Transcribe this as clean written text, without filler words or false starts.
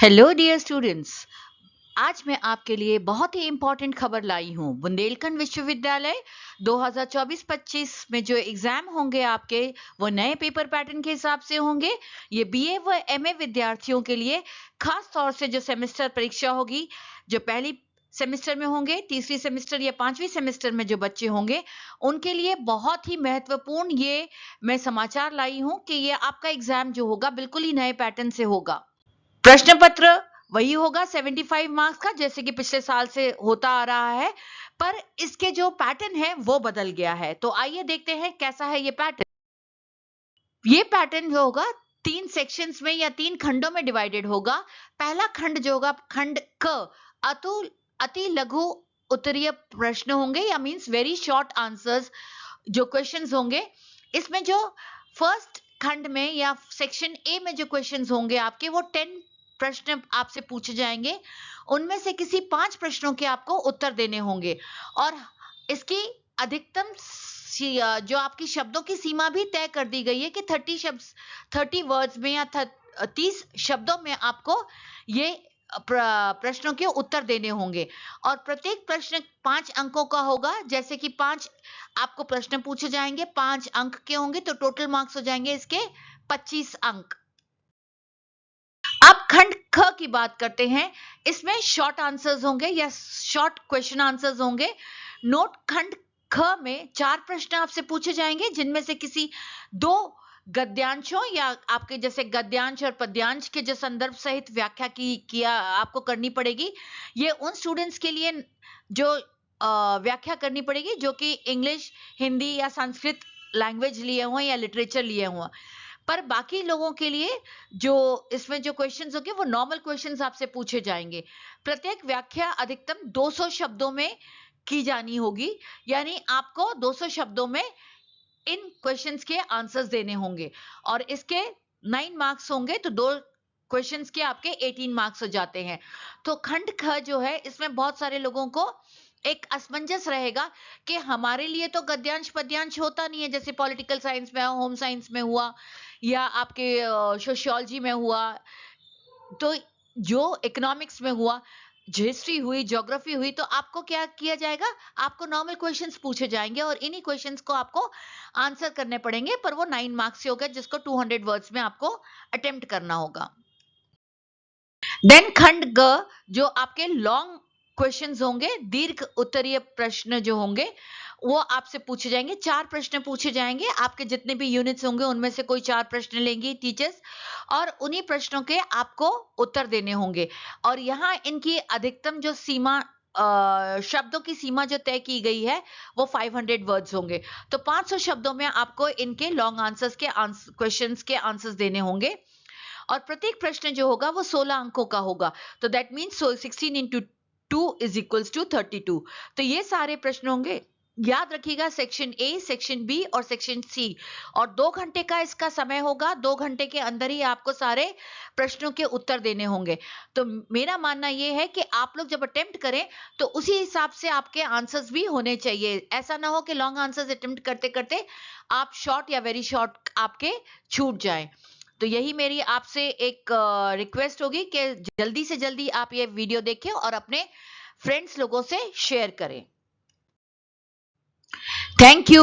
Hello dear students. आज मैं आपके लिए बहुत ही इम्पोर्टेंट खबर लाई हूँ। बुंदेलखंड विश्वविद्यालय 2024-25 में जो एग्जाम होंगे आपके, वो नए पेपर पैटर्न के हिसाब से होंगे। ये बीए व एमए विद्यार्थियों के लिए खास तौर से जो सेमेस्टर परीक्षा होगी, जो पहली सेमेस्टर में होंगे, तीसरी सेमेस्टर या पांचवी सेमेस्टर में जो बच्चे होंगे, उनके लिए बहुत ही महत्वपूर्ण ये मैं समाचार लाई हूँ कि ये आपका एग्जाम जो होगा बिल्कुल ही नए पैटर्न से होगा। प्रश्न पत्र वही होगा 75 मार्क्स का, जैसे कि पिछले साल से होता आ रहा है, पर इसके जो पैटर्न है वो बदल गया है। तो आइए देखते हैं कैसा है ये पैटर्न। ये पैटर्न जो होगा 3 सेक्शंस में या 3 खंडों में डिवाइडेड होगा। पहला खंड जो होगा, खंड क, अति लघु उत्तरीय प्रश्न होंगे, या मींस वेरी शॉर्ट आंसर्स जो क्वेश्चंस होंगे। इसमें जो फर्स्ट खंड में या सेक्शन ए में जो क्वेश्चंस होंगे आपके, वो 10 प्रश्न आपसे पूछे जाएंगे। उनमें से किसी 5 प्रश्नों के आपको उत्तर देने होंगे, और इसकी अधिकतम जो आपकी शब्दों की सीमा भी तय कर दी गई है कि 30 वर्ड्स में या 30 शब्दों में आपको ये प्रश्नों के उत्तर देने होंगे। और प्रत्येक प्रश्न 5 अंकों का होगा। जैसे कि 5 आपको प्रश्न पूछे जाएंगे, 5 अंक के होंगे, तो टोटल मार्क्स हो जाएंगे इसके 25 अंक। अब खंड ख की बात करते हैं। इसमें शॉर्ट आंसर्स होंगे या शॉर्ट क्वेश्चन आंसर्स होंगे। नोट, खंड ख में 4 प्रश्न आपसे पूछे जाएंगे, जिनमें से किसी 2 गद्यांशों या आपके जैसे गद्यांश और पद्यांश के जो संदर्भ सहित व्याख्या किया आपको करनी पड़ेगी। ये उन स्टूडेंट्स के लिए जो व्याख्या करनी पड़ेगी जो कि इंग्लिश, हिंदी या संस्कृत लैंग्वेज लिए हुए या लिटरेचर लिए हुए। पर बाकी लोगों के लिए जो इसमें जो क्वेश्चंस होंगे वो नॉर्मल क्वेश्चंस आपसे पूछे जाएंगे। प्रत्येक व्याख्या अधिकतम 200 शब्दों में की जानी होगी, यानी आपको 200 शब्दों में इन क्वेश्चंस के आंसर्स देने होंगे। और इसके 9 मार्क्स होंगे, तो 2 क्वेश्चंस के आपके 18 मार्क्स हो जाते हैं। तो खंड ख जो है, इसमें बहुत सारे लोगों को एक असमंजस रहेगा कि हमारे लिए तो गद्यांश पद्यांश होता नहीं है, जैसे पॉलिटिकल साइंस में, होम साइंस में हुआ, या आपके सोशियोलॉजी में हुआ, तो जो इकोनॉमिक्स में हुआ, हिस्ट्री हुई, ज्योग्राफी हुई, तो आपको क्या किया जाएगा, आपको नॉर्मल क्वेश्चंस पूछे जाएंगे और इन्हीं क्वेश्चंस को आपको आंसर करने पड़ेंगे। पर वो 9 मार्क्स से होगा, जिसको 200 वर्ड्स में आपको अटेम्प्ट करना होगा। देन खंड ग, जो आपके लॉन्ग क्वेश्चंस होंगे, दीर्घ उत्तरीय प्रश्न जो होंगे, वो आपसे पूछे जाएंगे। 4 प्रश्न पूछे जाएंगे। आपके जितने भी यूनिट्स होंगे उनमें से कोई 4 प्रश्न लेंगी टीचर्स, और उन्हीं प्रश्नों के आपको उत्तर देने होंगे। और यहाँ इनकी अधिकतम जो सीमा शब्दों की सीमा जो तय की गई है, वो 500 वर्ड्स होंगे। तो 500 शब्दों में आपको इनके लॉन्ग आंसर्स के क्वेश्चंस के आंसर्स देने होंगे। और प्रत्येक प्रश्न जो होगा वो 16 अंकों का होगा। तो that means 16 into 2 is equals to 32। तो ये सारे प्रश्न होंगे। याद रखिएगा, सेक्शन ए, सेक्शन बी और सेक्शन सी। और 2 घंटे का इसका समय होगा। 2 घंटे के अंदर ही आपको सारे प्रश्नों के उत्तर देने होंगे। तो मेरा मानना यह है कि आप लोग जब अटेम्प्ट करें तो उसी हिसाब से आपके आंसर्स भी होने चाहिए। ऐसा ना हो कि लॉन्ग आंसर्स अटेम्प्ट करते करते आप शॉर्ट या वेरी शॉर्ट आपके छूट जाएं। तो यही मेरी आपसे एक रिक्वेस्ट होगी कि जल्दी से जल्दी आप ये वीडियो देखें और अपने फ्रेंड्स लोगों से शेयर करें। Thank you.